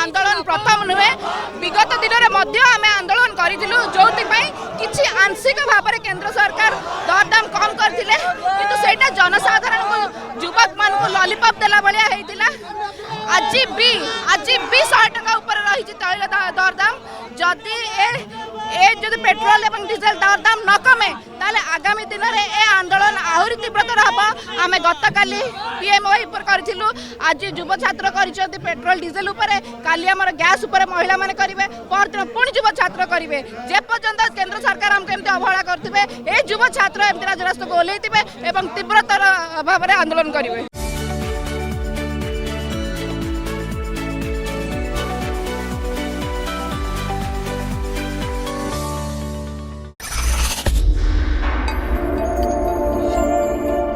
आंदोलन प्रथम नुहे विगत दिन में आम आंदोलन करूँ जो किसी आंशिक भाव में केंद्र सरकार दरदाम कम करते कि जनसाधारण को युवक मान लॉलीपॉप देला भाया होता आज भी 100 टका ऊपर रही तैल दरदाम जदि पेट्रोल और डीजेल दरदाम न कमे ताले आगामी दिन में ए आंदोलन आहरी तीव्रतर हम आम गत काली पीएमओ पर करूँ आज युव छात्र कर पेट्रोल डीजेल काली आम गैस महिला मैंने करेंगे परदिन पुणी युव छात्र करेंगे जे पर्यंत केंद्र सरकार आमको एमती अवहेला करेंगे ए युव छात्र एमती राजरास्ता को ओल्लैथिबे एवं तीव्रतर भाव में आंदोलन करेंगे।